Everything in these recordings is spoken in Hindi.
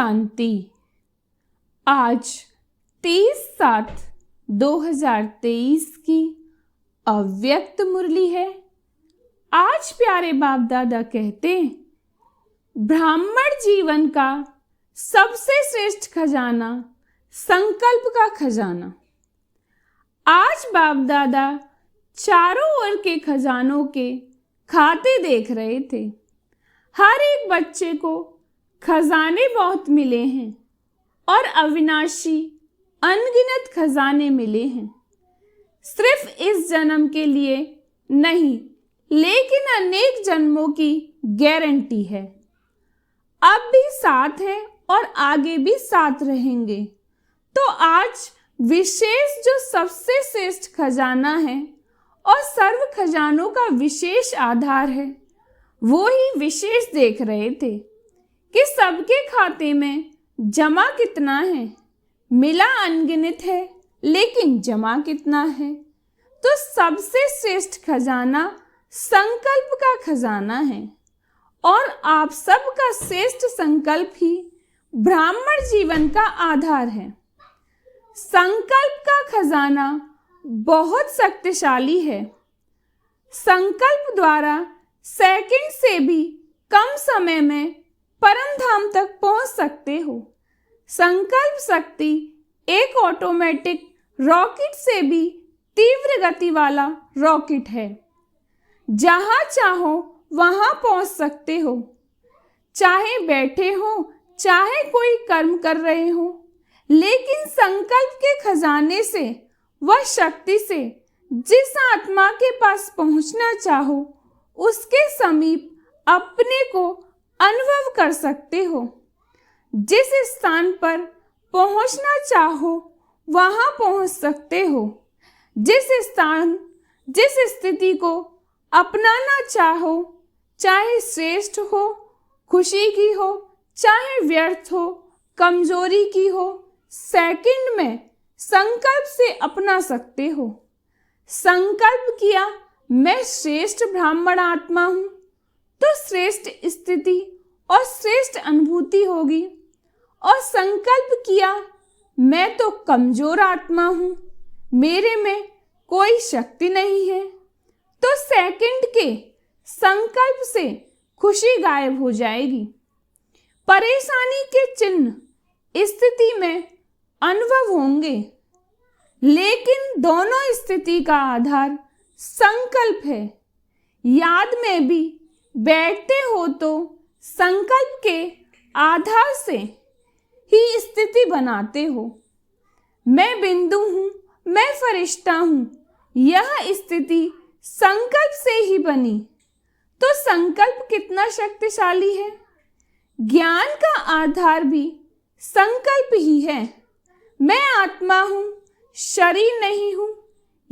शांति। आज 30/7/2023 की अव्यक्त मुरली है। आज प्यारे बाप दादा कहते हैं, ब्राह्मण जीवन का सबसे श्रेष्ठ खजाना संकल्प का खजाना। आज बाप दादा चारों ओर के खजानों के खाते देख रहे थे। हर एक बच्चे को खजाने बहुत मिले हैं और अविनाशी अनगिनत खजाने मिले हैं। सिर्फ इस जन्म के लिए नहीं, लेकिन अनेक जन्मों की गारंटी है। अब भी साथ है और आगे भी साथ रहेंगे। तो आज विशेष जो सबसे श्रेष्ठ खजाना है और सर्व खजानों का विशेष आधार है, वो ही विशेष देख रहे थे कि सबके खाते में जमा कितना है। मिला अनगिनत है, लेकिन जमा कितना है। तो सबसे श्रेष्ठ खजाना संकल्प का खजाना है और आप सबका श्रेष्ठ संकल्प ही ब्राह्मण जीवन का आधार है। संकल्प का खजाना बहुत शक्तिशाली है। संकल्प द्वारा सेकंड से भी कम समय में परम धाम तक पहुंच सकते हो। संकल्प शक्ति एक ऑटोमेटिक रॉकेट से भी तीव्र गति वाला रॉकेट है। जहां चाहो वहां पहुंच सकते हो, चाहे बैठे हो, चाहे कोई कर्म कर रहे हो। लेकिन संकल्प के खजाने से, वह शक्ति से, जिस आत्मा के पास पहुंचना चाहो उसके समीप अपने को अनुभव कर सकते हो। जिस स्थान पर पहुंचना चाहो वहां पहुंच सकते हो। जिस स्थान, जिस स्थिति को अपनाना चाहो, चाहे श्रेष्ठ हो, खुशी की हो, चाहे व्यर्थ हो, कमजोरी की हो, सेकंड में संकल्प से अपना सकते हो। संकल्प किया मैं श्रेष्ठ ब्राह्मण आत्मा हूं, तो श्रेष्ठ स्थिति और श्रेष्ठ अनुभूति होगी। और संकल्प किया मैं तो कमजोर आत्मा हूं, मेरे में कोई शक्ति नहीं है, तो सेकंड के संकल्प से खुशी गायब हो जाएगी। परेशानी के चिन्ह स्थिति में अनुभव होंगे, लेकिन दोनों स्थिति का आधार संकल्प है। याद में भी बैठते हो तो संकल्प के आधार से ही स्थिति बनाते हो। मैं बिंदु हूं, मैं फरिश्ता हूं, यह स्थिति संकल्प से ही बनी। तो संकल्प कितना शक्तिशाली है। ज्ञान का आधार भी संकल्प ही है। मैं आत्मा हूं, शरीर नहीं हूं,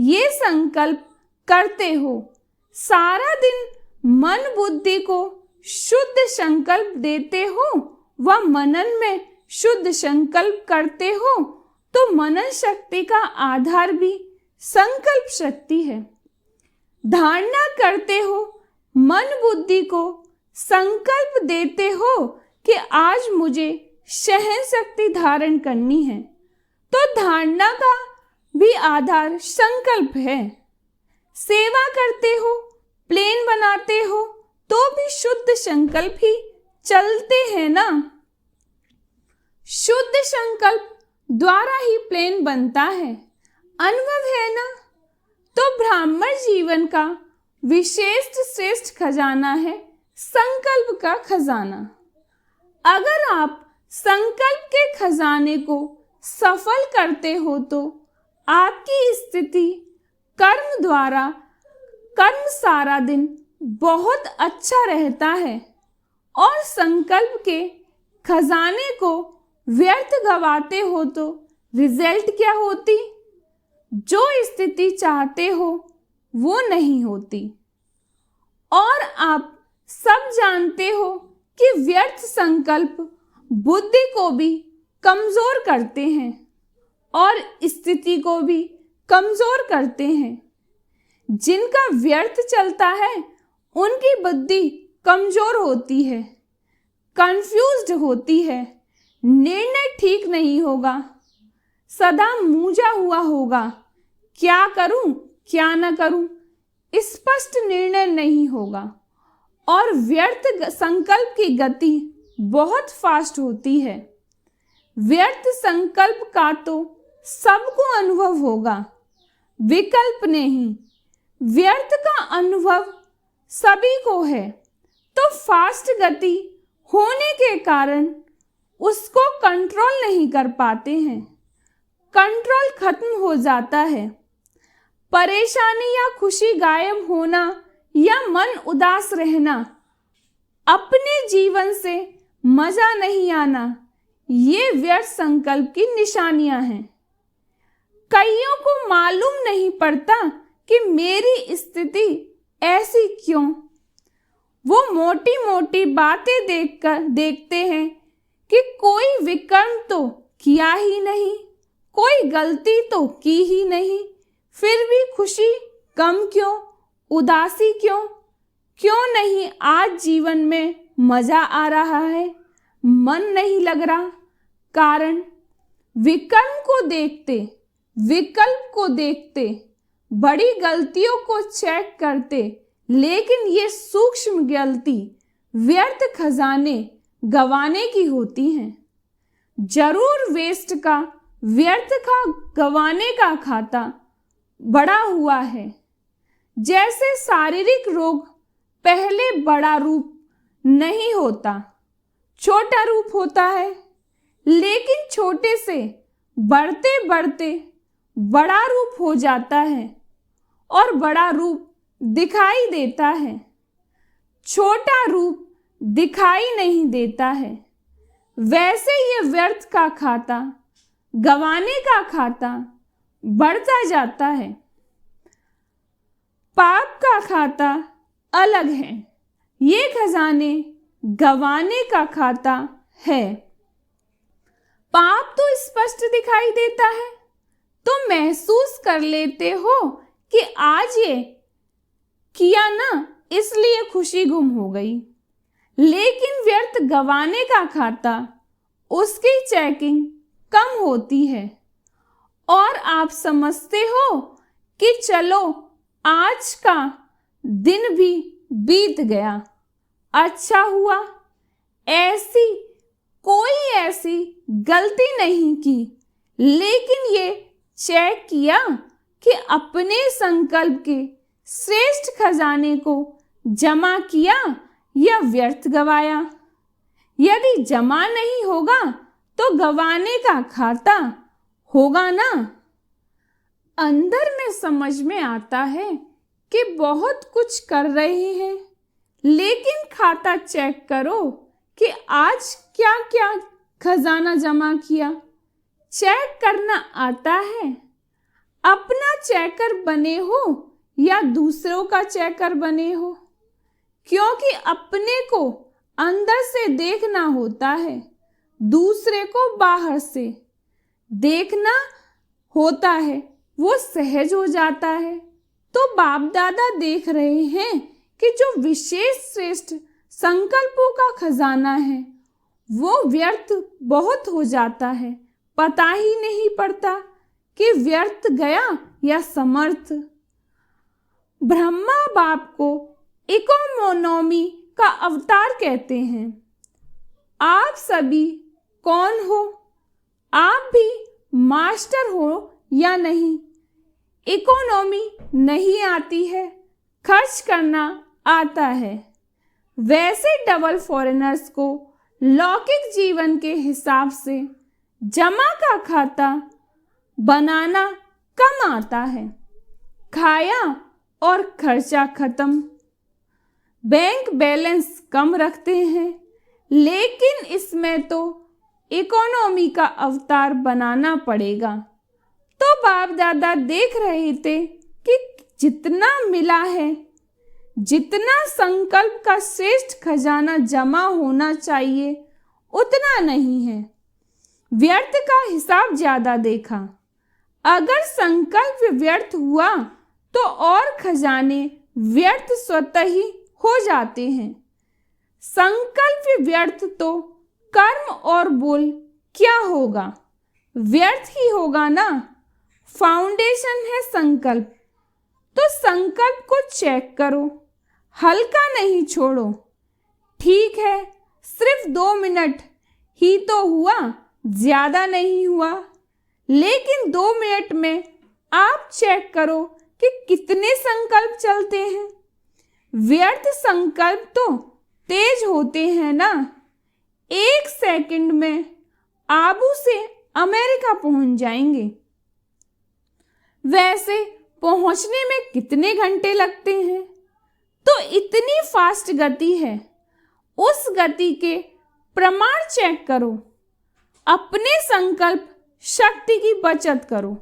ये संकल्प करते हो। सारा दिन मन बुद्धि को शुद्ध संकल्प देते हो, व मनन में शुद्ध संकल्प करते हो, तो मनन शक्ति का आधार भी संकल्प शक्ति है। धारणा करते हो, मन बुद्धि को संकल्प देते हो कि आज मुझे सहन शक्ति धारण करनी है, तो धारणा का भी आधार संकल्प है। सेवा करते हो, प्लेन बनाते हो, तो भी शुद्ध संकल्प ही चलते हैं ना। शुद्ध संकल्प द्वारा ही प्लेन बनता है। अनुभव है ना। तो ब्राह्मण जीवन का विशेष श्रेष्ठ खजाना है संकल्प का खजाना। अगर आप संकल्प के खजाने को सफल करते हो तो आपकी स्थिति कर्म द्वारा, कर्म सारा दिन बहुत अच्छा रहता है। और संकल्प के खजाने को व्यर्थ गवाते हो तो रिजल्ट क्या होती। जो स्थिति चाहते हो वो नहीं होती। और आप सब जानते हो कि व्यर्थ संकल्प बुद्धि को भी कमजोर करते हैं और स्थिति को भी कमजोर करते हैं। जिनका व्यर्थ चलता है उनकी बुद्धि कमजोर होती है, कंफ्यूज्ड होती है, निर्णय ठीक नहीं होगा, सदा मूंझा हुआ होगा, क्या करूं क्या न करूं, स्पष्ट निर्णय नहीं होगा और व्यर्थ संकल्प की गति बहुत फास्ट होती है। व्यर्थ संकल्प का तो सबको अनुभव होगा, विकल्प नहीं। व्यर्थ का अनुभव सभी को है, तो फास्ट गति होने के कारण उसको कंट्रोल नहीं कर पाते हैं। कंट्रोल खत्म हो जाता है। परेशानी या खुशी गायब होना या मन उदास रहना, अपने जीवन से मजा नहीं आना, ये व्यर्थ संकल्प की निशानियां हैं। कईयों को मालूम नहीं पड़ता कि मेरी स्थिति ऐसी क्यों। वो मोटी मोटी बातें देखते हैं कि कोई विकर्म तो किया ही नहीं, कोई गलती तो की ही नहीं, फिर भी खुशी कम क्यों, उदासी क्यों, क्यों नहीं आज जीवन में मजा आ रहा है, मन नहीं लग रहा। कारण विकर्म को देखते, विकल्प को देखते, बड़ी गलतियों को चेक करते, लेकिन ये सूक्ष्म गलती व्यर्थ खजाने गंवाने की होती हैं। जरूर वेस्ट का, व्यर्थ का गंवाने का खाता बड़ा हुआ है। जैसे शारीरिक रोग पहले बड़ा रूप नहीं होता, छोटा रूप होता है, लेकिन छोटे से बढ़ते बढ़ते बड़ा रूप हो जाता है और बड़ा रूप दिखाई देता है, छोटा रूप दिखाई नहीं देता है। वैसे ये व्यर्थ का खाता, गंवाने का खाता बढ़ता जाता है। पाप का खाता अलग है, ये खजाने गंवाने का खाता है। पाप तो स्पष्ट दिखाई देता है, तुम महसूस कर लेते हो कि आज ये किया ना, इसलिए खुशी गुम हो गई। लेकिन व्यर्थ गंवाने का खाता, उसकी चेकिंग कम होती है और आप समझते हो कि चलो आज का दिन भी बीत गया, अच्छा हुआ, ऐसी गलती नहीं की। लेकिन ये चेक किया कि अपने संकल्प के श्रेष्ठ खजाने को जमा किया या व्यर्थ गवाया। यदि जमा नहीं होगा तो गंवाने का खाता होगा ना। अंदर में समझ में आता है कि बहुत कुछ कर रहे हैं, लेकिन खाता चेक करो कि आज क्या क्या खजाना जमा किया। चेक करना आता है। अपना चेकर बने हो या दूसरों का चेकर बने हो, क्योंकि अपने को अंदर से देखना होता है, दूसरे को बाहर से देखना होता है, वो सहज हो जाता है। तो बाप दादा देख रहे हैं कि जो विशेष श्रेष्ठ संकल्पों का खजाना है वो व्यर्थ बहुत हो जाता है, पता ही नहीं पड़ता कि व्यर्थ गया या समर्थ। ब्रह्मा बाप को इकोनॉमी का अवतार कहते हैं। आप सभी कौन हो? आप भी मास्टर हो या नहीं? इकोनॉमी नहीं आती है, खर्च करना आता है। वैसे डबल फॉरेनर्स को लौकिक जीवन के हिसाब से जमा का खाता बनाना कम आता है। खाया और खर्चा खत्म, बैंक बैलेंस कम रखते हैं, लेकिन इसमें तो इकोनॉमी का अवतार बनाना पड़ेगा। तो बाप दादा देख रहे थे कि जितना मिला है, जितना संकल्प का श्रेष्ठ खजाना जमा होना चाहिए उतना नहीं है। व्यर्थ का हिसाब ज्यादा देखा। अगर संकल्प व्यर्थ हुआ तो और खजाने व्यर्थ स्वतः ही हो जाते हैं। संकल्प व्यर्थ तो कर्म और बोल क्या होगा? व्यर्थ ही होगा ना। फाउंडेशन है संकल्प, तो संकल्प को चेक करो, हल्का नहीं छोड़ो। ठीक है, सिर्फ 2 मिनट ही तो हुआ, ज्यादा नहीं हुआ, लेकिन 2 मिनट में आप चेक करो कि कितने संकल्प चलते हैं। व्यर्थ संकल्प तो तेज होते हैं ना। 1 सेकंड में आबू से अमेरिका पहुंच जाएंगे। वैसे पहुंचने में कितने घंटे लगते हैं? तो इतनी फास्ट गति है। उस गति के प्रमाण चेक करो। अपने संकल्प शक्ति की बचत करो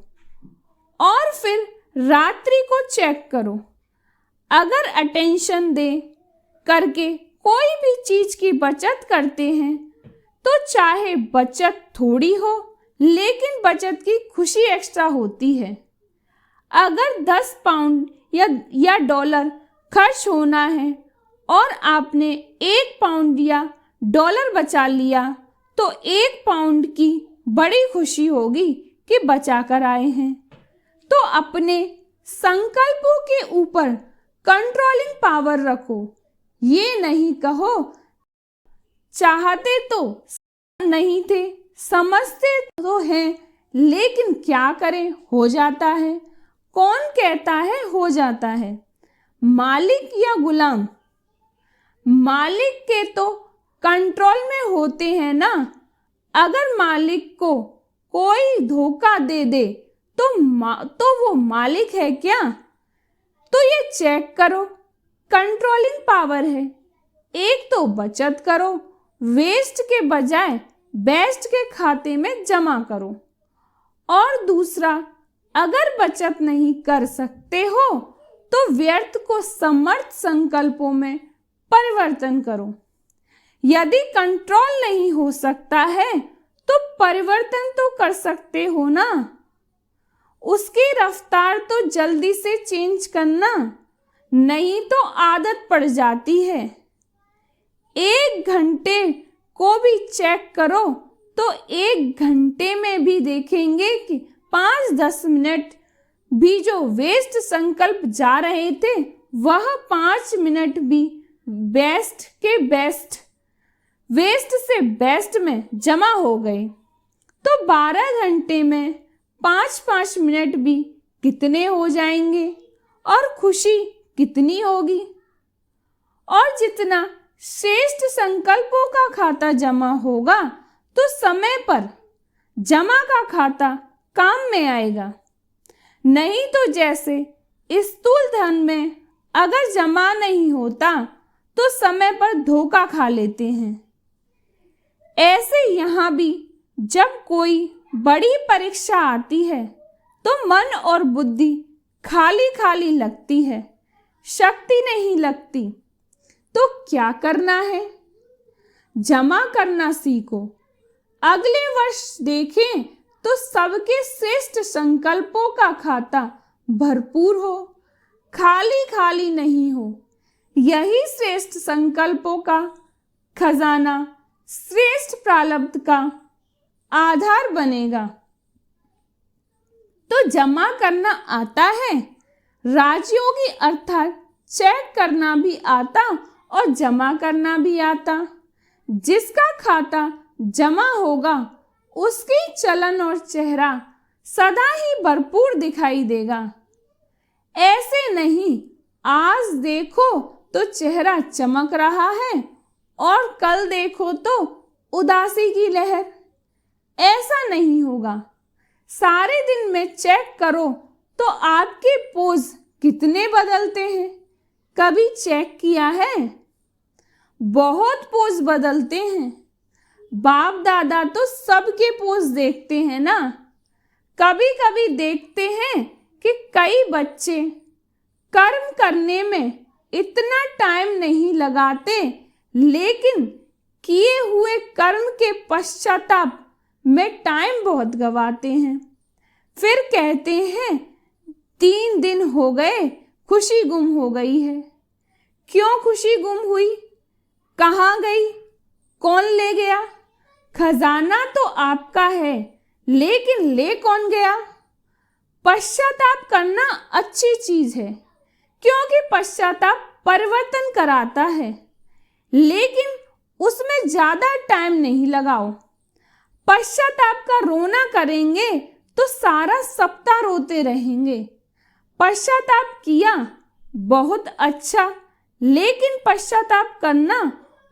और फिर रात्रि को चेक करो। अगर अटेंशन दे करके कोई भी चीज की बचत करते हैं तो चाहे बचत थोड़ी हो, लेकिन बचत की खुशी एक्स्ट्रा होती है। अगर 10 पाउंड या डॉलर खर्च होना है और आपने 1 पाउंड या डॉलर बचा लिया तो 1 पाउंड की बड़ी खुशी होगी कि बचा कर आए हैं। तो अपने संकल्पों के ऊपर कंट्रोलिंग पावर रखो। ये नहीं कहो चाहते तो नहीं थे, समझते तो हैं, लेकिन क्या करें, हो जाता है। कौन कहता है हो जाता है? मालिक या गुलाम? मालिक के तो कंट्रोल में होते हैं ना। अगर मालिक को कोई धोखा दे दे तो वो मालिक है क्या? तो ये चेक करो, कंट्रोलिंग पावर है। एक तो बचत करो, वेस्ट के बजाय बेस्ट के खाते में जमा करो। और दूसरा, अगर बचत नहीं कर सकते हो तो व्यर्थ को समर्थ संकल्पों में परिवर्तन करो। यदि कंट्रोल नहीं हो सकता है तो परिवर्तन तो कर सकते हो ना। उसकी रफ्तार तो जल्दी से चेंज करना, नहीं तो आदत पड़ जाती है। 1 घंटे को भी चेक करो तो 1 घंटे में भी देखेंगे कि 5-10 मिनट भी जो वेस्ट संकल्प जा रहे थे वह 5 मिनट भी बेस्ट के बेस्ट, वेस्ट से बेस्ट में जमा हो गए। तो 12 घंटे में 5-5 मिनट भी कितने हो जाएंगे और खुशी कितनी होगी। और जितना श्रेष्ठ संकल्पों का खाता जमा होगा तो समय पर जमा का खाता काम में आएगा। नहीं तो जैसे स्थूल धन में अगर जमा नहीं होता तो समय पर धोखा खा लेते हैं। ऐसे यहाँ भी जब कोई बड़ी परीक्षा आती है तो मन और बुद्धि खाली खाली लगती है, शक्ति नहीं लगती। तो क्या करना है? जमा करना सीखो। अगले वर्ष देखें तो सबके श्रेष्ठ संकल्पों का खाता भरपूर हो, खाली खाली नहीं हो। यही श्रेष्ठ संकल्पों का खजाना श्रेष्ठ प्रारब्ध का आधार बनेगा। तो जमा करना आता है, राजयोगी अर्थात चेक करना भी आता और जमा करना भी आता। जिसका खाता जमा होगा उसकी चलन और चेहरा सदा ही भरपूर दिखाई देगा। ऐसे नहीं आज देखो तो चेहरा चमक रहा है और कल देखो तो उदासी की लहर। ऐसा नहीं होगा। सारे दिन में चेक करो तो आपके पोज कितने बदलते हैं, कभी चेक किया है? बहुत पोज बदलते हैं। बाप दादा तो सबके पोज देखते हैं ना। कभी कभी देखते हैं कि कई बच्चे कर्म करने में इतना टाइम नहीं लगाते, लेकिन किए हुए कर्म के पश्चाताप में टाइम बहुत गवाते हैं। फिर कहते हैं 3 दिन हो गए, खुशी गुम हो गई है। क्यों खुशी गुम हुई? कहाँ गई? कौन ले गया? खजाना तो आपका है, लेकिन ले कौन गया? पश्चाताप करना अच्छी चीज है, क्योंकि पश्चाताप परिवर्तन कराता है, लेकिन उसमें ज्यादा टाइम नहीं लगाओ। पश्चाताप का रोना करेंगे तो सारा सप्ताह रोते रहेंगे। पश्चाताप किया बहुत अच्छा, लेकिन पश्चाताप करना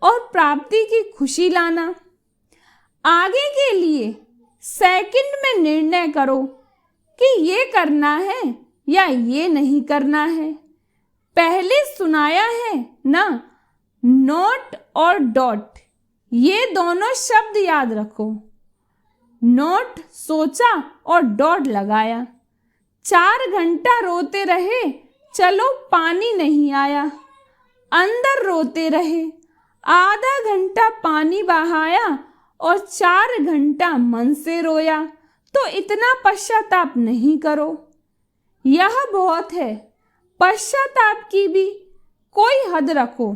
और प्राप्ति की खुशी लाना। आगे के लिए सेकंड में निर्णय करो कि ये करना है या ये नहीं करना है। पहले सुनाया है ना, नोट और डॉट, ये दोनों शब्द याद रखो। नोट सोचा और डॉट लगाया। 4 घंटा रोते रहे, चलो पानी नहीं आया। अंदर रोते रहे, आधा घंटा पानी बहाया और 4 घंटा मन से रोया, तो इतना पश्चाताप नहीं करो। यह बहुत है, पश्चाताप की भी कोई हद रखो।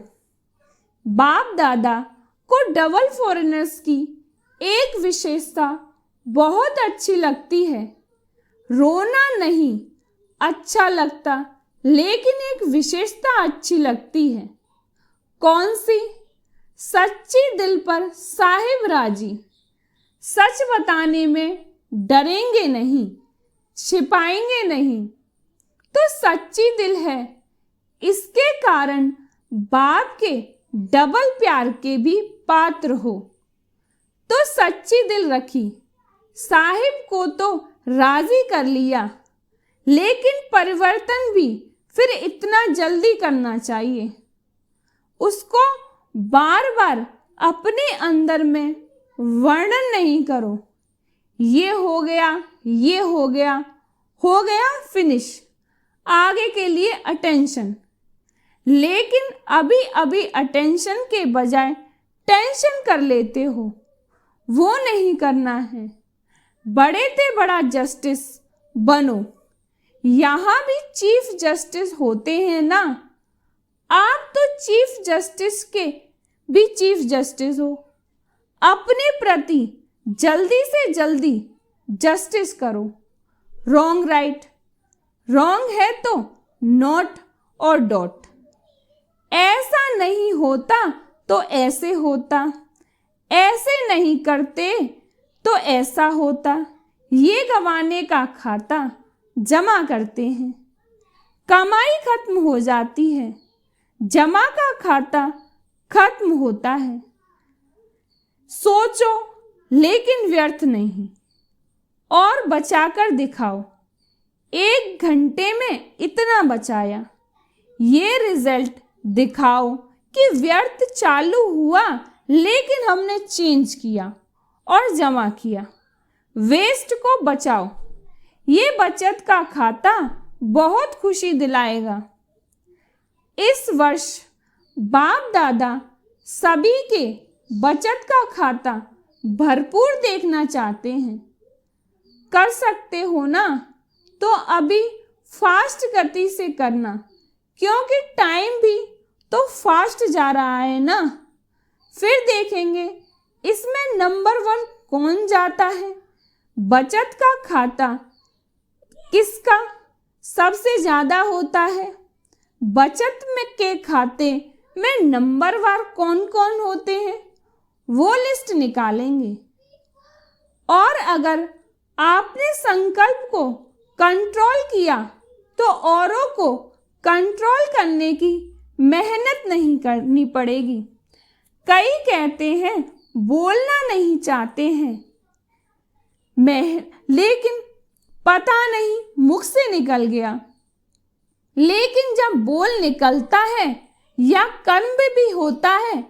बाप दादा को डबल फॉरेनर्स की एक विशेषता बहुत अच्छी लगती है। रोना नहीं अच्छा लगता, लेकिन एक विशेषता अच्छी लगती है। कौन सी? सच्ची दिल पर साहिब राजी। सच बताने में डरेंगे नहीं, छिपाएंगे नहीं, तो सच्ची दिल है। इसके कारण बाप के डबल प्यार के भी पात्र हो। तो सच्ची दिल रखी, साहिब को तो राजी कर लिया, लेकिन परिवर्तन भी फिर इतना जल्दी करना चाहिए। उसको बार बार अपने अंदर में वर्णन नहीं करो। ये हो गया, ये हो गया, हो गया, फिनिश। आगे के लिए अटेंशन। लेकिन अभी अभी अटेंशन के बजाय टेंशन कर लेते हो, वो नहीं करना है। बड़े से बड़ा जस्टिस बनो। यहाँ भी चीफ जस्टिस होते हैं ना, आप तो चीफ जस्टिस के भी चीफ जस्टिस हो। अपने प्रति जल्दी से जल्दी जस्टिस करो। रॉन्ग राइट, रॉन्ग है तो नोट और डॉट। ऐसा नहीं होता तो ऐसे होता, ऐसे नहीं करते तो ऐसा होता। ये गंवाने का खाता जमा करते हैं, कमाई खत्म हो जाती है, जमा का खाता खत्म होता है। सोचो लेकिन व्यर्थ नहीं, और बचाकर दिखाओ। 1 घंटे में इतना बचाया, ये रिजल्ट दिखाओ कि व्यर्थ चालू हुआ, लेकिन हमने चेंज किया और जमा किया। वेस्ट को बचाओ। ये बचत का खाता बहुत खुशी दिलाएगा। इस वर्ष बाप दादा सभी के बचत का खाता भरपूर देखना चाहते हैं। कर सकते हो ना, तो अभी फास्ट गति से करना, क्योंकि टाइम भी तो फास्ट जा रहा है ना। फिर देखेंगे इसमें नंबर 1 कौन जाता है। बचत का खाता किसका सबसे ज्यादा होता है? बचत में के खाते में नंबरवार कौन कौन होते हैं, वो लिस्ट निकालेंगे। और अगर आपने संकल्प को कंट्रोल किया, तो औरों को कंट्रोल करने की मेहनत नहीं करनी पड़ेगी। कई कहते हैं बोलना नहीं चाहते हैं, लेकिन पता नहीं मुख से निकल गया। लेकिन जब बोल निकलता है या कर्म भी होता है,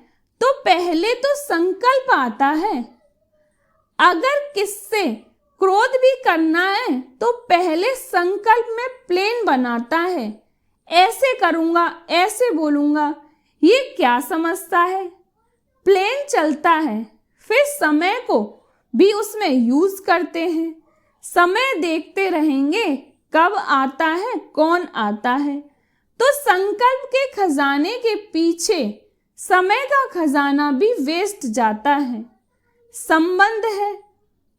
तो पहले तो संकल्प आता है। अगर किससे क्रोध भी करना है, तो पहले संकल्प में प्लान बनाता है। ऐसे करूंगा, ऐसे बोलूंगा। ये क्या समझता है? प्लान चलता है, फिर समय को भी उसमें यूज करते हैं। समय देखते रहेंगे कब आता है, कौन आता है। तो संकल्प के खजाने के पीछे समय का खजाना भी वेस्ट जाता है। संबंध है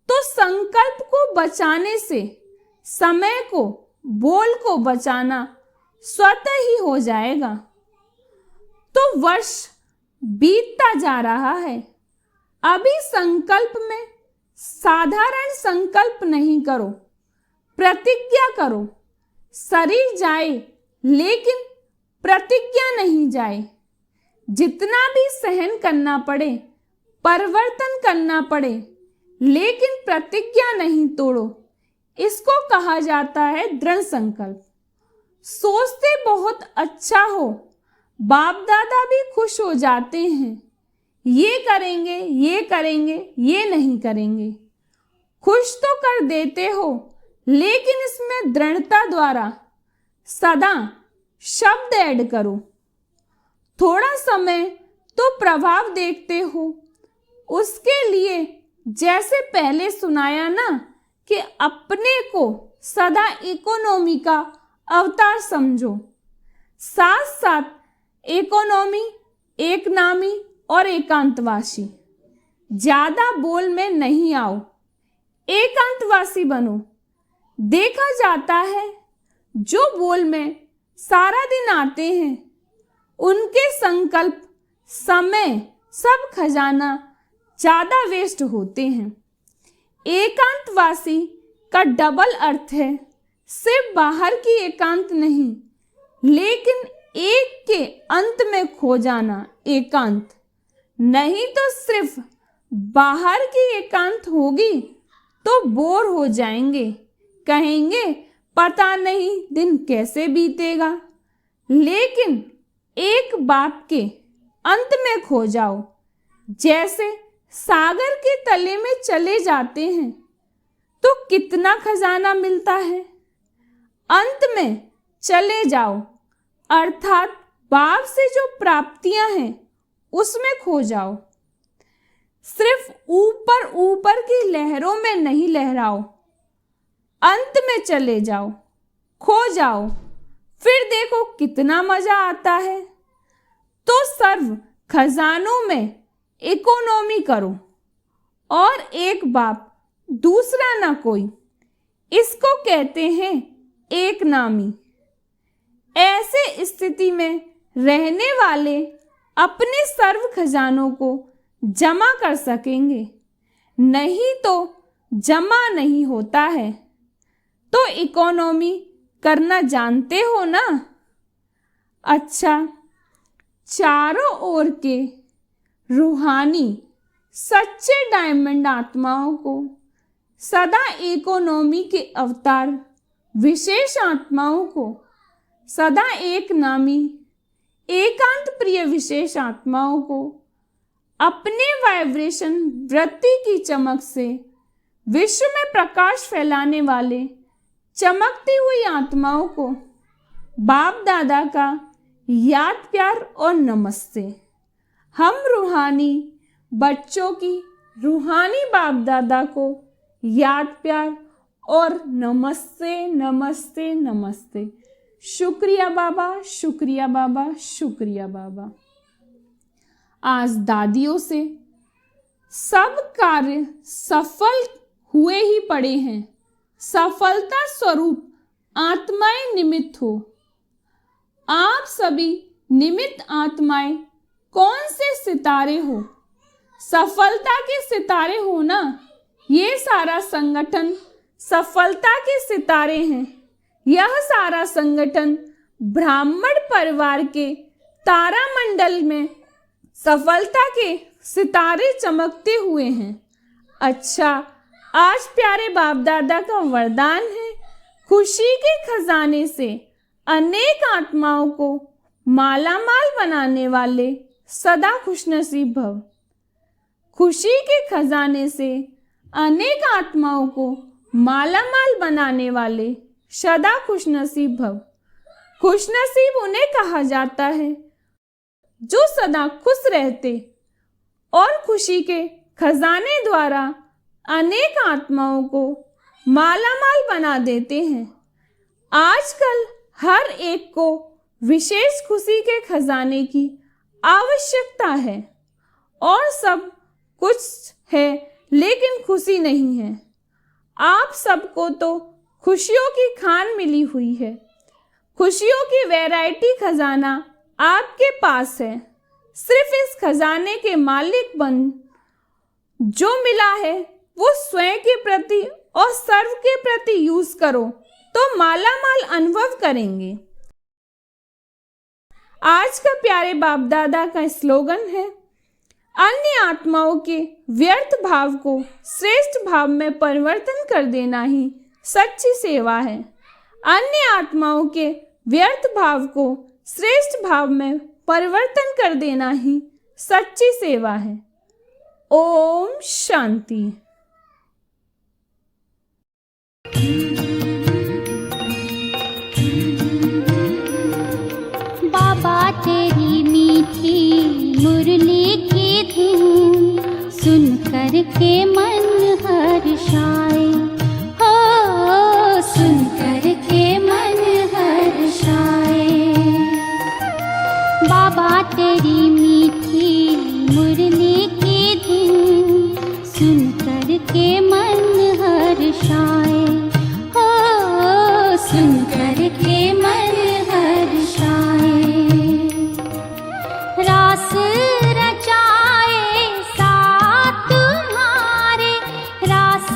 तो संकल्प को बचाने से समय को, बोल को बचाना स्वतः ही हो जाएगा। तो वर्ष बीतता जा रहा है। अभी संकल्प में साधारण संकल्प नहीं करो, प्रतिज्ञा करो। शरीर जाए लेकिन प्रतिज्ञा नहीं जाए। जितना भी सहन करना पड़े, परिवर्तन करना पड़े, लेकिन प्रतिज्ञा नहीं तोड़ो। इसको कहा जाता है दृढ़ संकल्प। सोचते बहुत अच्छा हो, बाप दादा भी खुश हो जाते हैं। ये करेंगे, ये करेंगे, ये नहीं करेंगे। खुश तो कर देते हो, लेकिन इसमें दृढ़ता द्वारा सदा शब्द ऐड करो। थोड़ा समय तो प्रभाव देखते हो। उसके लिए जैसे पहले सुनाया ना कि अपने को सदा इकोनॉमी का अवतार समझो। साथ साथ इकोनॉमी, एक नामी और एकांतवासी। ज्यादा बोल में नहीं आओ, एकांतवासी बनो। देखा जाता है जो बोल में सारा दिन आते हैं उनके संकल्प, समय, सब खजाना ज्यादा वेस्ट होते हैं। एकांतवासी का डबल अर्थ है, सिर्फ बाहर की एकांत नहीं, लेकिन एक के अंत में खो जाना एकांत। नहीं तो सिर्फ बाहर की एकांत होगी तो बोर हो जाएंगे, कहेंगे पता नहीं दिन कैसे बीतेगा। लेकिन एक बाप के अंत में खो जाओ, जैसे सागर के तले में चले जाते हैं तो कितना खजाना मिलता है। अंत में चले जाओ, अर्थात बाप से जो प्राप्तियां हैं उसमें खो जाओ। सिर्फ ऊपर ऊपर की लहरों में नहीं लहराओ, अंत में चले जाओ, खो जाओ, फिर देखो कितना मजा आता है। तो सर्व खजानों में इकोनॉमी करो और एक बाप, दूसरा ना कोई। इसको कहते हैं एक नामी। ऐसे स्थिति में रहने वाले अपने सर्व खजानों को जमा कर सकेंगे, नहीं तो जमा नहीं होता है। तो इकोनॉमी करना जानते हो ना? अच्छा, चारों ओर के रूहानी सच्चे डायमंड आत्माओं को, सदा इकोनॉमी के अवतार विशेष आत्माओं को, सदा एक नामी एकांत प्रिय विशेष आत्माओं को अपने वाइब्रेशन वृत्ति की चमक से विश्व में प्रकाश फैलाने वाले चमकती हुई आत्माओं को बाप दादा का याद, प्यार और नमस्ते। हम रूहानी बच्चों की रूहानी बाप दादा को याद, प्यार और नमस्ते, नमस्ते, नमस्ते। शुक्रिया बाबा, शुक्रिया बाबा, शुक्रिया बाबा। आज दादियों से सब कार्य सफल हुए ही पड़े हैं। सफलता स्वरूप आत्माएं निमित्त हो। आप सभी निमित्त आत्माएं कौन से सितारे हो? सफलता के सितारे हो ना। ये सारा संगठन सफलता के सितारे हैं। यह सारा संगठन ब्राह्मण परिवार के तारामंडल में सफलता के सितारे चमकते हुए हैं। अच्छा, आज प्यारे बाप दादा का वरदान है, खुशी के खजाने से अनेक आत्माओं को मालामाल बनाने वाले सदा खुशनसीब भव। खुशी के खजाने से अनेक आत्माओं को मालामाल बनाने वाले सदा खुशनसीब भव। खुशनसीब उन्हें कहा जाता है जो सदा खुश रहते और खुशी के खजाने द्वारा अनेक आत्माओं को मालामाल बना देते हैं। आजकल हर एक को विशेष खुशी के खजाने की आवश्यकता है और सब कुछ है लेकिन खुशी नहीं है। आप सबको तो खुशियों की खान मिली हुई है। खुशियों की वैरायटी खजाना आपके पास है। सिर्फ इस खजाने के मालिक बन। जो मिला है वो स्वयं के प्रति और सर्व के प्रति यूज करो तो माला माल अनुभव करेंगे। आज का प्यारे बाप दादा का स्लोगन है, अन्य आत्माओं के व्यर्थ भाव को श्रेष्ठ भाव में परिवर्तन कर देना ही सच्ची सेवा है। अन्य आत्माओं के व्यर्थ भाव को श्रेष्ठ भाव में परिवर्तन कर देना ही सच्ची सेवा है। ओम शांति। बाबा तेरी मीठी मुरली की धुन सुन कर के मन हर्षाए, हो सुन कर के मन हर्षाए। बाबा तेरी मीठी मुरली की धुन सुन कर के मन हर्षाए, हो सुन कर के मन हर्षाए। रास रचाए साथ तुम्हारे, रास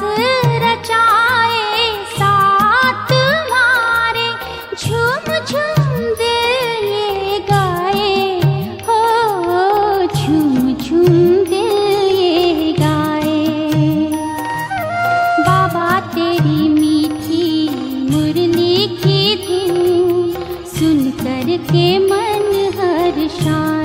रचाए साथ तुम्हारे, झूम झूम दिल ये गाए, हो झूम झूम दिल ये गाए। बाबा तेरी मीठी मुरली की धुन सुन कर के मन हर्षाए।